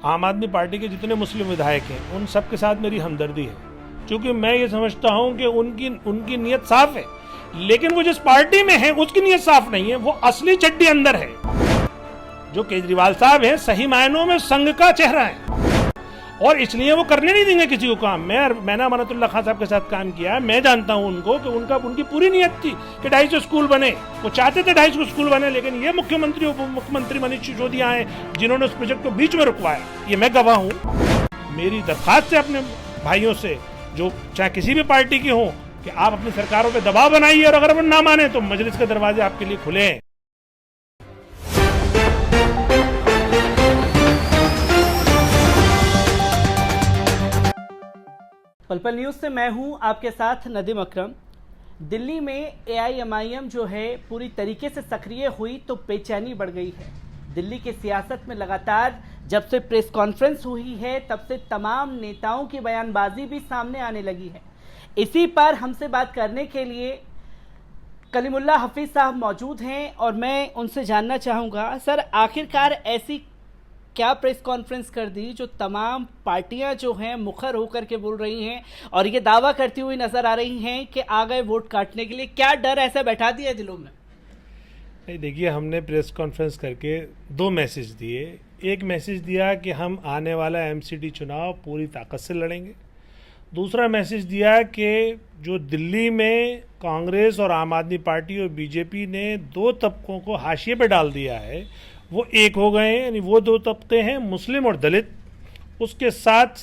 आम आदमी पार्टी के जितने मुस्लिम विधायक हैं उन सब के साथ मेरी हमदर्दी है, क्योंकि मैं ये समझता हूं कि उनकी नीयत साफ है, लेकिन वो जिस पार्टी में है उसकी नीयत साफ नहीं है, वो असली चड्डी अंदर है। जो केजरीवाल साहब हैं सही मायनों में संघ का चेहरा है, और इसलिए वो करने नहीं देंगे किसी को काम। मैंने अमानतुल्लाह खान साहब के साथ काम किया, मैं जानता हूं उनको कि उनकी पूरी नीयत थी कि 250 स्कूल बने, वो चाहते थे 250 स्कूल बने, लेकिन ये मुख्यमंत्री उप मुख्यमंत्री मनीष सिसोदिया हैं जिन्होंने उस प्रोजेक्ट को बीच में रुकवाया। ये मैं गवाह हूं। मेरी दरखास्त है अपने भाइयों से, जो चाहे किसी भी पार्टी की हो, कि आप अपनी सरकारों पर दबाव बनाइए, और अगर वो ना माने तो मजलिस के दरवाजे आपके लिए खुले हैं। पल पल न्यूज़ से मैं हूं आपके साथ नदीम अकरम। दिल्ली में AIMIM जो है पूरी तरीके से सक्रिय हुई तो बेचैनी बढ़ गई है। दिल्ली की सियासत में लगातार जब से प्रेस कॉन्फ्रेंस हुई है तब से तमाम नेताओं की बयानबाजी भी सामने आने लगी है। इसी पर हमसे बात करने के लिए कलीमुल्लाह हफीज साहब मौजूद हैं और मैं उनसे जानना चाहूँगा, सर आखिरकार ऐसी क्या प्रेस कॉन्फ्रेंस कर दी जो तमाम पार्टियां जो हैं मुखर होकर के बोल रही हैं और ये दावा करती हुई नजर आ रही हैं कि आ गए वोट काटने के लिए? क्या डर ऐसा बैठा दिया दिलों में? नहीं, देखिए, हमने प्रेस कॉन्फ्रेंस करके 2 मैसेज दिए। एक मैसेज दिया कि हम आने वाला MCD चुनाव पूरी ताकत से लड़ेंगे। दूसरा मैसेज दिया कि जो दिल्ली में कांग्रेस और आम आदमी पार्टी और BJP ने 2 तबकों को हाशिए पे डाल दिया है, वो एक हो गए हैं। यानी वो 2 तबके हैं मुस्लिम और दलित, उसके साथ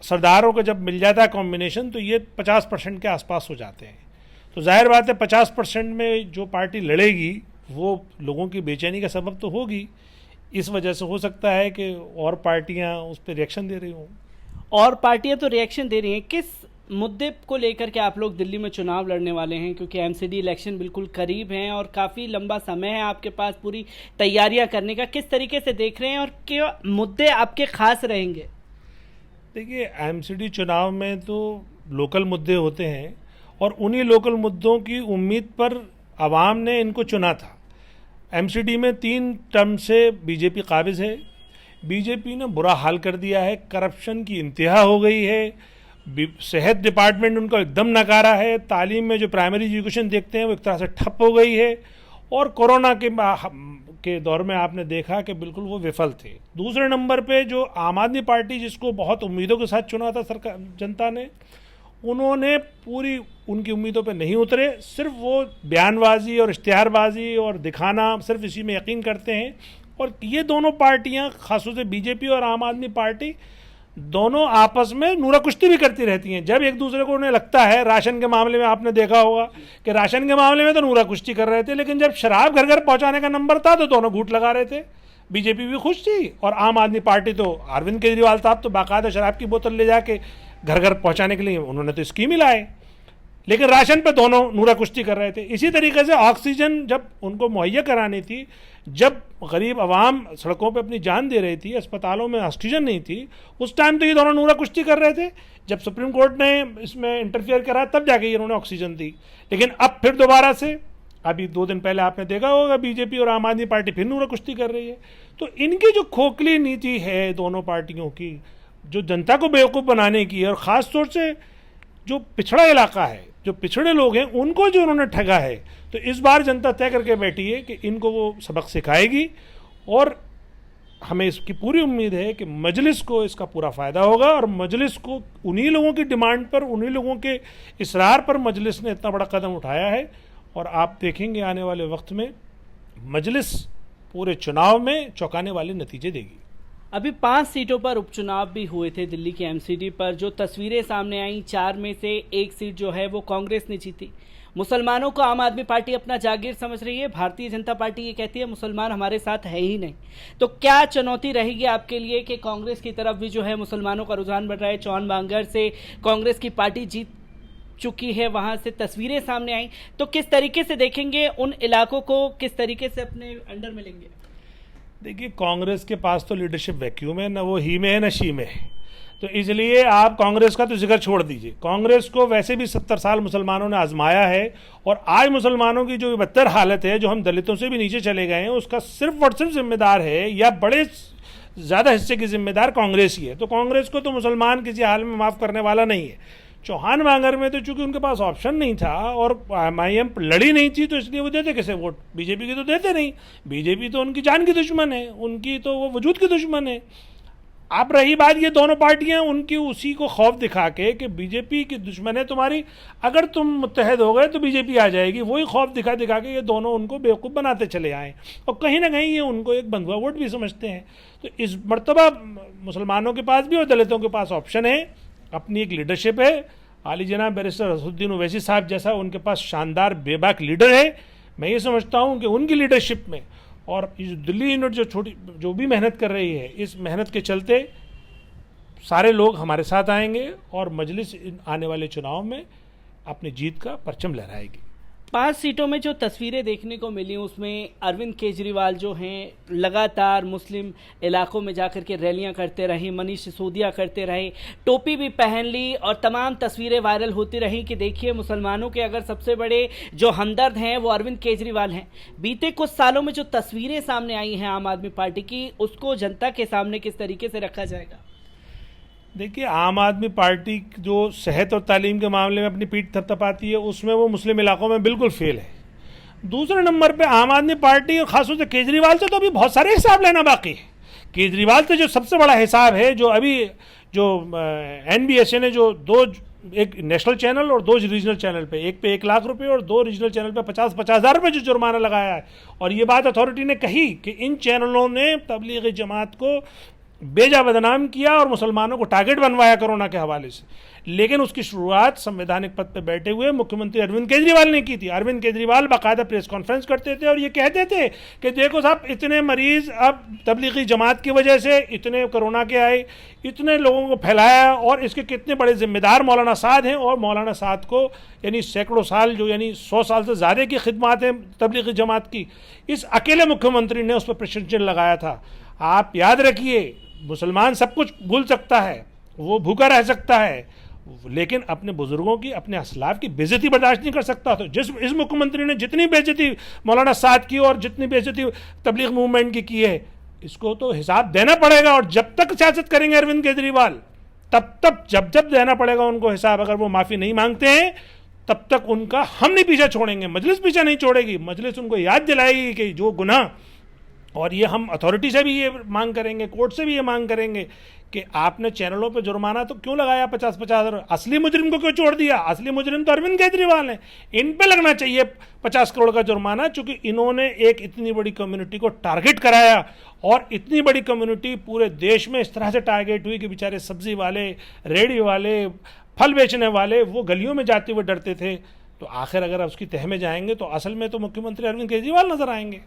सरदारों का जब मिल जाता है कॉम्बिनेशन तो ये 50% के आसपास हो जाते हैं। तो जाहिर बात है 50% में जो पार्टी लड़ेगी वो लोगों की बेचैनी का सबब तो होगी। इस वजह से हो सकता है कि और पार्टियां उस पर रिएक्शन दे रही हों। और पार्टियां तो रिएक्शन दे रही हैं। किस मुद्दे को लेकर के आप लोग दिल्ली में चुनाव लड़ने वाले हैं? क्योंकि MCD इलेक्शन बिल्कुल करीब हैं और काफ़ी लंबा समय है आपके पास पूरी तैयारियां करने का। किस तरीके से देख रहे हैं और क्या मुद्दे आपके खास रहेंगे? देखिए, MCD चुनाव में तो लोकल मुद्दे होते हैं और उन्हीं लोकल मुद्दों की उम्मीद पर आवाम ने इनको चुना था। MCD में 3 टर्म से BJP काबिज है। BJP ने बुरा हाल कर दिया है, करप्शन की इंतहा हो गई है, सेहत डिपार्टमेंट उनका एकदम नकारा है, तालीम में जो प्राइमरी एजुकेशन देखते हैं वो एक तरह से ठप हो गई है, और कोरोना के दौर में आपने देखा कि बिल्कुल वो विफल थे। दूसरे नंबर पे जो आम आदमी पार्टी, जिसको बहुत उम्मीदों के साथ चुना था सरकार जनता ने, उन्होंने पूरी उनकी उम्मीदों पे नहीं उतरे। सिर्फ वो बयानबाजी और इश्तिहारबाजी और दिखाना, सिर्फ इसी में यकीन करते हैं। और ये दोनों पार्टियां, खासतौर से BJP और आम आदमी पार्टी, दोनों आपस में नूरा कुश्ती भी करती रहती हैं। जब एक दूसरे को उन्हें लगता है, राशन के मामले में आपने देखा होगा कि राशन के मामले में तो नूरा कुश्ती कर रहे थे, लेकिन जब शराब घर घर पहुंचाने का नंबर था तो दोनों घूट लगा रहे थे। BJP भी खुश थी और आम आदमी पार्टी तो, अरविंद केजरीवाल साहब तो बाकायदा शराब की बोतल ले जाके घर घर पहुंचाने के लिए उन्होंने तो स्कीम ही लाए, लेकिन राशन पे दोनों नूरा कुश्ती कर रहे थे। इसी तरीके से ऑक्सीजन जब उनको मुहैया करानी थी, जब गरीब आवाम सड़कों पे अपनी जान दे रही थी, अस्पतालों में ऑक्सीजन नहीं थी, उस टाइम तो ये दोनों नूरा कुश्ती कर रहे थे। जब सुप्रीम कोर्ट ने इसमें इंटरफियर करा तब जाके इन्होंने ऑक्सीजन दी। लेकिन अब फिर दोबारा से, अभी 2 दिन पहले आपने देखा होगा, BJP और आम आदमी पार्टी फिर नूरा कुश्ती कर रही है। तो इनकी जो खोखली नीति है दोनों पार्टियों की, जो जनता को बेवकूफ़ बनाने की, और ख़ास तौर से जो पिछड़ा इलाका है, जो पिछड़े लोग हैं, उनको जो उन्होंने ठगा है, तो इस बार जनता तय करके बैठी है कि इनको वो सबक सिखाएगी। और हमें इसकी पूरी उम्मीद है कि मजलिस को इसका पूरा फ़ायदा होगा, और मजलिस को उन्हीं लोगों की डिमांड पर, उन्हीं लोगों के इसरार पर मजलिस ने इतना बड़ा कदम उठाया है। और आप देखेंगे आने वाले वक्त में मजलिस पूरे चुनाव में चौंकाने वाले नतीजे देगी। अभी 5 सीटों पर उपचुनाव भी हुए थे दिल्ली की MCD पर। जो तस्वीरें सामने आई, 4 में से 1 सीट जो है वो कांग्रेस ने जीती। मुसलमानों को आम आदमी पार्टी अपना जागीर समझ रही है। भारतीय जनता पार्टी ये कहती है मुसलमान हमारे साथ है ही नहीं। तो क्या चुनौती रहेगी आपके लिए कि कांग्रेस की तरफ भी जो है मुसलमानों का रुझान बढ़ रहा है? चौन बांगर से कांग्रेस की पार्टी जीत चुकी है, वहां से तस्वीरें सामने आई। तो किस तरीके से देखेंगे उन इलाकों को, किस तरीके से अपने अंडर में लेंगे? देखिए, कांग्रेस के पास तो लीडरशिप वैक्यूम है, ना वो ही में है ना शी में है। तो इसलिए आप कांग्रेस का तो जिक्र छोड़ दीजिए। कांग्रेस को वैसे भी 70 साल मुसलमानों ने आजमाया है, और आज मुसलमानों की जो बदतर हालत है, जो हम दलितों से भी नीचे चले गए हैं, उसका सिर्फ और सिर्फ जिम्मेदार है, या बड़े ज़्यादा हिस्से की जिम्मेदार कांग्रेस ही है। तो कांग्रेस को तो मुसलमान किसी हाल में माफ़ करने वाला नहीं है। चौहान वांगर में तो चूंकि उनके पास ऑप्शन नहीं था और MIM लड़ी नहीं थी, तो इसलिए वो देते कैसे वोट? बीजेपी की तो देते नहीं। बीजेपी तो उनकी जान की दुश्मन है, उनकी तो वो वजूद की दुश्मन है। अब रही बात ये दोनों पार्टियां उनकी उसी को खौफ दिखा के कि बीजेपी की दुश्मन है तुम्हारी, अगर तुम मुत्तहद हो गए तो बीजेपी आ जाएगी, वही खौफ दिखा दिखा के ये दोनों उनको बेवकूफ़ बनाते चले आए और कहीं ना कहीं ये उनको एक बंधुआ वोट भी समझते हैं। तो इस मर्तबा मुसलमानों के पास भी और दलितों के पास ऑप्शन है, अपनी एक लीडरशिप है। आली जनाब बैरिस्टर असदुद्दीन ओवैसी साहब जैसा उनके पास शानदार बेबाक लीडर है। मैं ये समझता हूँ कि उनकी लीडरशिप में और इस दिल्ली यूनिट जो भी मेहनत कर रही है, इस मेहनत के चलते सारे लोग हमारे साथ आएंगे और मजलिस आने वाले चुनाव में अपनी जीत का परचम लहराएगी। 5 सीटों में जो तस्वीरें देखने को मिली उसमें अरविंद केजरीवाल जो हैं लगातार मुस्लिम इलाकों में जाकर के रैलियां करते रहे, मनीष सिसोदिया करते रहे, टोपी भी पहन ली और तमाम तस्वीरें वायरल होती रहीं कि देखिए मुसलमानों के अगर सबसे बड़े जो हमदर्द हैं वो अरविंद केजरीवाल हैं। बीते कुछ सालों में जो तस्वीरें सामने आई हैं आम आदमी पार्टी की, उसको जनता के सामने किस तरीके से रखा जाएगा? देखिए, आम आदमी पार्टी जो सेहत और तालीम के मामले में अपनी पीठ थपथपाती है, उसमें वो मुस्लिम इलाकों में बिल्कुल फेल है। दूसरे नंबर पे आम आदमी पार्टी और खासतौर से केजरीवाल से तो अभी बहुत सारे हिसाब लेना बाकी है। केजरीवाल से जो सबसे बड़ा हिसाब है, जो अभी जो NBSA ने जो एक नेशनल चैनल और 2 रीजनल चैनल पे, एक पे 1 लाख रुपए और 2 रीजनल चैनल पे 50-50 हज़ार रुपये जो जुर्माना लगाया है, और ये बात अथॉरिटी ने कही कि इन चैनलों ने तबलीगी जमात को बेजा बदनाम किया और मुसलमानों को टारगेट बनवाया कोरोना के हवाले से। लेकिन उसकी शुरुआत संवैधानिक पद पर बैठे हुए मुख्यमंत्री अरविंद केजरीवाल ने की थी। अरविंद केजरीवाल बाकायदा प्रेस कॉन्फ्रेंस करते थे और ये कहते थे कि देखो साहब, इतने मरीज अब तबलीगी जमात की वजह से इतने कोरोना के आए, इतने लोगों को फैलाया, और इसके कितने बड़े जिम्मेदार मौलाना साद हैं। और मौलाना साद को यानी सैकड़ों साल, जो यानी 100 साल से ज़्यादा की खिदमत है तबलीगी जमात की, इस अकेले मुख्यमंत्री ने उस पर प्रश्न चिन्ह लगाया था। आप याद रखिए, मुसलमान सब कुछ भूल सकता है, वो भूखा रह सकता है, लेकिन अपने बुजुर्गों की, अपने असलाफ की बेइज्जती बर्दाश्त नहीं कर सकता। तो इस मुख्यमंत्री ने जितनी बेइज्जती मौलाना साद की और जितनी बेइज्जती तबलीग मूवमेंट की है, इसको तो हिसाब देना पड़ेगा। और जब तक सियासत करेंगे अरविंद केजरीवाल, तब जब देना पड़ेगा उनको हिसाब। अगर वो माफ़ी नहीं मांगते हैं तब तक उनका हम नहीं पीछा छोड़ेंगे, मजलिस पीछा नहीं छोड़ेगी। मजलिस उनको याद दिलाएगी कि जो गुनाह, और ये हम अथॉरिटी से भी ये मांग करेंगे, कोर्ट से भी ये मांग करेंगे कि आपने चैनलों पे जुर्माना तो क्यों लगाया 50-50 हज़ार? असली मुजरिम को क्यों छोड़ दिया? असली मुजरिम तो अरविंद केजरीवाल हैं, इन पे लगना चाहिए 50 करोड़ का जुर्माना, चूंकि इन्होंने एक इतनी बड़ी कम्युनिटी को टारगेट कराया। और इतनी बड़ी कम्युनिटी पूरे देश में इस तरह से टारगेट हुई कि बेचारे सब्जी वाले, रेहड़ी वाले, फल बेचने वाले, वो गलियों में जाते हुए डरते थे। तो आखिर अगर उसकी तह में जाएंगे तो असल में तो मुख्यमंत्री अरविंद केजरीवाल नजर आएंगे।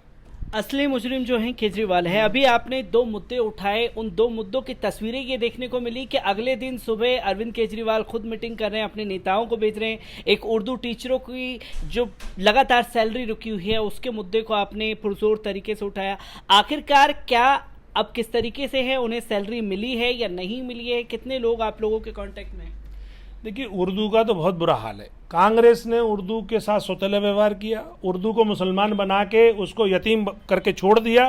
असली मुजरिम जो हैं केजरीवाल है। अभी आपने 2 मुद्दे उठाए, उन 2 मुद्दों की तस्वीरें ये देखने को मिली कि अगले दिन सुबह अरविंद केजरीवाल खुद मीटिंग कर रहे हैं, अपने नेताओं को भेज रहे हैं। एक उर्दू टीचरों की जो लगातार सैलरी रुकी हुई है, उसके मुद्दे को आपने पुरजोर तरीके से उठाया। आखिरकार क्या अब किस तरीके से है, उन्हें सैलरी मिली है या नहीं मिली है? कितने लोग आप लोगों के कॉन्टेक्ट में हैं? देखिए, उर्दू का तो बहुत बुरा हाल है। कांग्रेस ने उर्दू के साथ सौतेला व्यवहार किया, उर्दू को मुसलमान बना के उसको यतीम करके छोड़ दिया,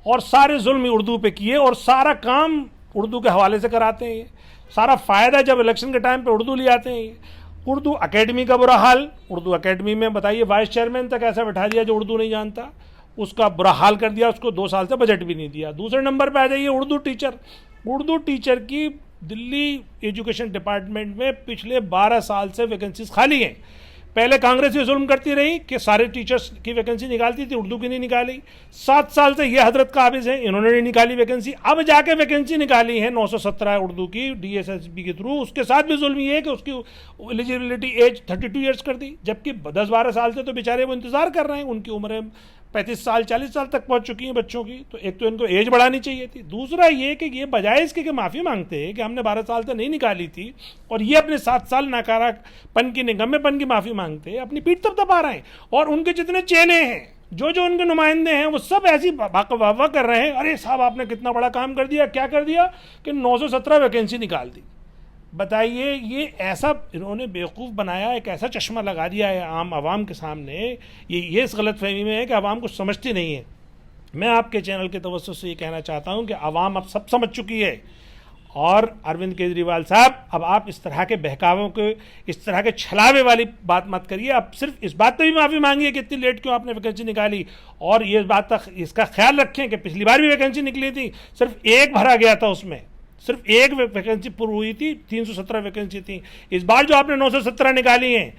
और सारे जुल्म उर्दू पे किए, और सारा काम उर्दू के हवाले से कराते हैं। सारा फ़ायदा जब इलेक्शन के टाइम पे उर्दू ले आते हैं। उर्दू अकेडमी का बुरा हाल, उर्दू अकेडमी में बताइए वाइस चेयरमैन तक ऐसा बैठा दिया जो उर्दू नहीं जानता, उसका बुरा हाल कर दिया, उसको 2 साल से बजट भी नहीं दिया। दूसरे नंबर पर आ जाइए उर्दू टीचर। उर्दू टीचर की दिल्ली एजुकेशन डिपार्टमेंट में पिछले 12 साल से वैकेंसीज खाली हैं। पहले कांग्रेस ये जुल्म करती रही कि सारे टीचर्स की वैकेंसी निकालती थी, उर्दू की नहीं निकाली। 7 साल से ये हजरत काबिज हैं, इन्होंने नहीं निकाली वैकेंसी। अब जाके वैकेंसी निकाली है 917 उर्दू की DSSB के थ्रू। उसके साथ भी जुल्म ये है कि उसकी एलिजिबिलिटी एज 32 ईयर्स कर दी, जबकि 10-12 साल से तो बेचारे वो इंतज़ार कर रहे हैं। उनकी उम्रें 35 साल 40 साल तक पहुंच चुकी हैं बच्चों की। तो एक तो इनको एज बढ़ानी चाहिए थी, दूसरा ये कि ये बजाय इसके कि माफ़ी मांगते हैं कि हमने 12 साल से नहीं निकाली थी, और ये अपने 7 साल नाकारापन की, निगम्मेपन की माफ़ी मांगते हैं, अपनी पीठ थपथपा रहे हैं। और उनके जितने चेले हैं, जो उनके नुमाइंदे हैं, वो सब ऐसी वाह कर रहे हैं, अरे साहब आपने कितना बड़ा काम कर दिया। क्या कर दिया कि 917 वैकेंसी निकाल दी। बताइए, ये ऐसा इन्होंने बेवकूफ़ बनाया, एक ऐसा चश्मा लगा दिया है आम आवाम के सामने। ये इस गलत फहमी में है कि आवाम कुछ समझती नहीं है। मैं आपके चैनल के तवज्जो से ये कहना चाहता हूं कि आवाम अब सब समझ चुकी है और अरविंद केजरीवाल साहब, अब आप इस तरह के बहकावों के, इस तरह के छलावे वाली बात मत करिए। आप सिर्फ इस बात पर भी माफ़ी मांगिए कि इतनी लेट क्यों आपने वैकेंसी निकाली, और ये बात तक इसका ख्याल रखें कि पिछली बार भी वैकेंसी निकली थी, सिर्फ एक भरा गया था, उसमें सिर्फ एक वैकेंसी पूरी हुई थी, 317 वैकेंसी थी। इस बार जो आपने 917 निकाली हैं,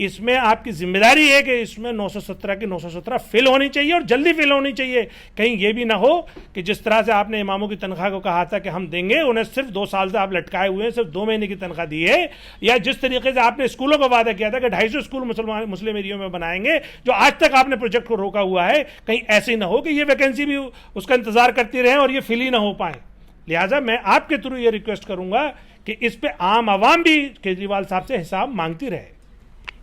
इसमें आपकी जिम्मेदारी है कि इसमें 917 की 917 फिल होनी चाहिए और जल्दी फिल होनी चाहिए। कहीं ये भी ना हो कि जिस तरह से आपने इमामों की तनख्वाह को कहा था कि हम देंगे, उन्हें सिर्फ 2 साल से आप लटकाए हुए हैं, सिर्फ 2 महीने की तनख्वाह दी है, या जिस तरीके से आपने स्कूलों को वादा किया था कि 250 स्कूल मुस्लिम एरियो में बनाएंगे, जो आज तक आपने प्रोजेक्ट को रोका हुआ है, कहीं ऐसे ही ना हो कि ये वैकेंसी भी उसका इंतजार करती रहे और ये फिल ही ना हो पाए। लिहाजा मैं आपके थ्रू ये रिक्वेस्ट करूंगा कि इस पे आम आवाम भी केजरीवाल साहब से हिसाब मांगती रहे,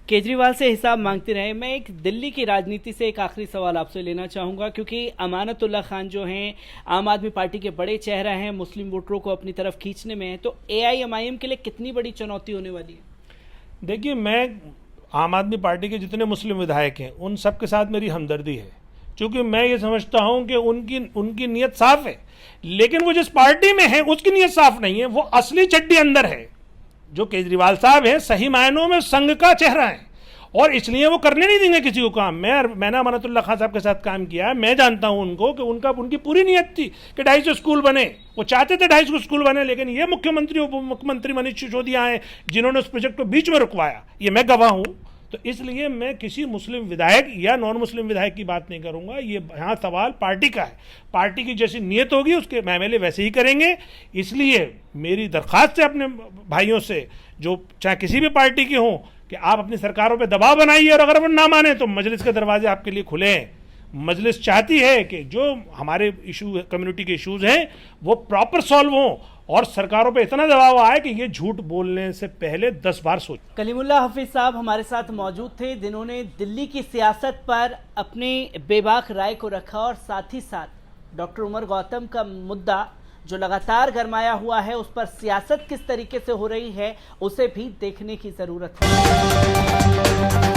केजरीवाल से हिसाब मांगते रहे। मैं एक दिल्ली की राजनीति से एक आखिरी सवाल आपसे लेना चाहूँगा, क्योंकि अमानतुल्लाह खान जो हैं आम आदमी पार्टी के बड़े चेहरा हैं, मुस्लिम वोटरों को अपनी तरफ खींचने में है, तो AIMIM के लिए कितनी बड़ी चुनौती होने वाली है? देखिए, मैं आम आदमी पार्टी के जितने मुस्लिम विधायक हैं उन सब के साथ मेरी हमदर्दी है, क्योंकि मैं ये समझता हूँ कि उनकी नीयत साफ है, लेकिन वो जिस पार्टी में है उसकी नीयत साफ नहीं है, वो असली चड्डी अंदर है। जो केजरीवाल साहब हैं सही मायनों में संघ का चेहरा है, और इसलिए वो करने नहीं देंगे किसी को काम। मैंने अमानतुल्लाह खान साहब के साथ काम किया है, मैं जानता हूं उनको कि उनकी पूरी नीयत थी कि 250 स्कूल बने, वो चाहते थे 250 स्कूल बने, लेकिन ये मुख्यमंत्री उप मुख्यमंत्री मनीष सिसोदिया हैं जिन्होंने उस प्रोजेक्ट को बीच में रुकवाया, ये मैं गवाह हूं। तो इसलिए मैं किसी मुस्लिम विधायक या नॉन मुस्लिम विधायक की बात नहीं करूंगा, ये यहाँ सवाल पार्टी का है। पार्टी की जैसी नीयत होगी उसके MLA वैसे ही करेंगे। इसलिए मेरी दरख्वास्त है अपने भाइयों से, जो चाहे किसी भी पार्टी के हों, कि आप अपनी सरकारों पे दबाव बनाइए, और अगर वो ना माने तो मजलिस के दरवाजे आपके लिए खुले हैं। मजलिस चाहती है कि जो हमारे इशू, कम्युनिटी के इश्यूज हैं, वो प्रॉपर सॉल्व हों, और सरकारों पे इतना दबाव आए कि ये झूठ बोलने से पहले 10 बार सोच। कलीमुल्लाह हफीज साहब हमारे साथ मौजूद थे, जिन्होंने दिल्ली की सियासत पर अपनी बेबाक राय को रखा, और साथ ही साथ डॉक्टर उमर गौतम का मुद्दा जो लगातार गरमाया हुआ है, उस पर सियासत किस तरीके से हो रही है उसे भी देखने की जरूरत है।